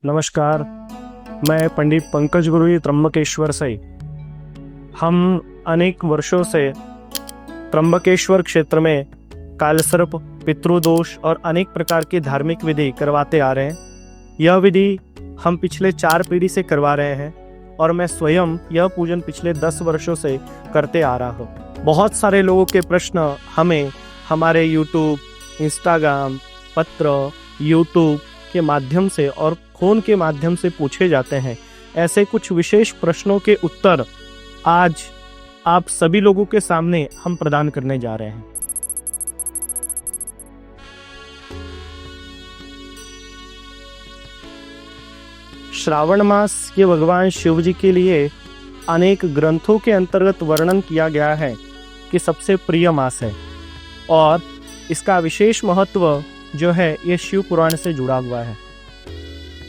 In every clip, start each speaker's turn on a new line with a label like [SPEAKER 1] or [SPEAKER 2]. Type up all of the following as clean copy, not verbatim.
[SPEAKER 1] नमस्कार, मैं पंडित पंकज गुरुजी त्र्यंबकेश्वर से। हम अनेक वर्षों से त्र्यंबकेश्वर क्षेत्र में कालसर्प, पितृदोष और अनेक प्रकार की धार्मिक विधि करवाते आ रहे हैं। यह विधि हम पिछले 4 पीढ़ी से करवा रहे हैं और मैं स्वयं यह पूजन पिछले 10 वर्षों से करते आ रहा हूँ। बहुत सारे लोगों के प्रश्न हमें हमारे यूट्यूब, इंस्टाग्राम, पत्र, यूट्यूब के माध्यम से और फोन के माध्यम से पूछे जाते हैं। ऐसे कुछ विशेष प्रश्नों के उत्तर आज आप सभी लोगों के सामने हम प्रदान करने जा रहे हैं। श्रावण मास ये भगवान शिव जी के लिए अनेक ग्रंथों के अंतर्गत वर्णन किया गया है कि सबसे प्रिय मास है और इसका विशेष महत्व जो है ये शिव पुराण से जुड़ा हुआ है।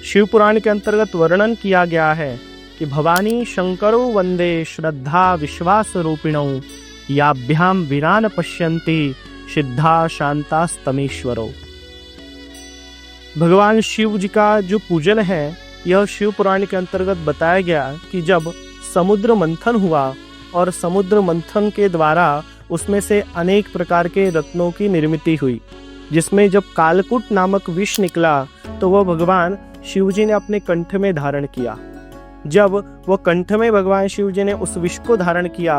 [SPEAKER 1] शिव पुराण के अंतर्गत वर्णन किया गया है कि भवानी शंकरो वंदे श्रद्धा विश्वास रूपिणौ याभ्याम वीरान पश्यन्ति सिद्धा शांतास्तमेश्वरो। भगवान शिव जी का जो पूजन है यह शिव पुराण के अंतर्गत बताया गया कि जब समुद्र मंथन हुआ और समुद्र मंथन के द्वारा उसमें से अनेक प्रकार के रत्नों की निर्मित हुई, जिसमें जब कालकूट नामक विष निकला तो वह भगवान शिव जी ने अपने कंठ में धारण किया। जब वह कंठ में भगवान शिव जी ने उस विष को धारण किया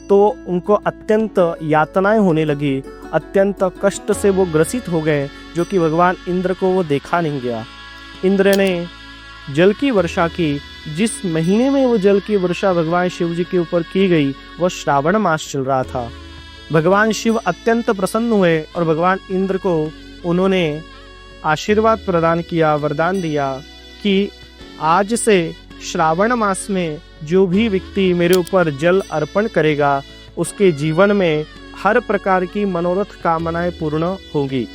[SPEAKER 1] तो उनको अत्यंत यातनाएं होने लगी, अत्यंत कष्ट से वो ग्रसित हो गए, जो कि भगवान इंद्र को वो देखा नहीं गया। इंद्र ने जल की वर्षा की। जिस महीने में वो जल की वर्षा भगवान शिव जी के ऊपर की गई वह श्रावण मास चल रहा था। भगवान शिव अत्यंत प्रसन्न हुए और भगवान इंद्र को उन्होंने आशीर्वाद प्रदान किया, वरदान दिया कि आज से श्रावण मास में जो भी व्यक्ति मेरे ऊपर जल अर्पण करेगा उसके जीवन में हर प्रकार की मनोरथ कामनाएं पूर्ण होंगी।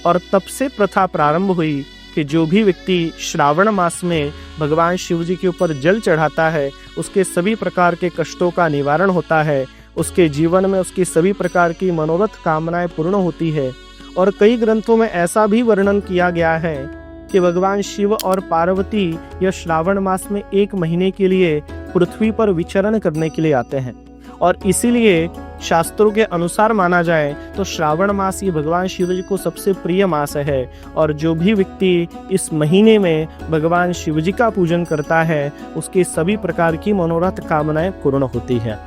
[SPEAKER 1] और तब से प्रथा प्रारंभ हुई कि जो भी व्यक्ति श्रावण मास में भगवान शिव जी के ऊपर जल चढ़ाता है उसके सभी प्रकार के कष्टों का निवारण होता है, उसके जीवन में उसकी सभी प्रकार की मनोरथ कामनाएं पूर्ण होती है। और कई ग्रंथों में ऐसा भी वर्णन किया गया है कि भगवान शिव और पार्वती यह श्रावण मास में 1 महीने के लिए पृथ्वी पर विचरण करने के लिए आते हैं और इसीलिए शास्त्रों के अनुसार माना जाए तो श्रावण मास ये भगवान शिव जी को सबसे प्रिय मास है। और जो भी व्यक्ति इस महीने में भगवान शिव जी का पूजन करता है उसकी सभी प्रकार की मनोरथ कामनाएं पूर्ण होती है।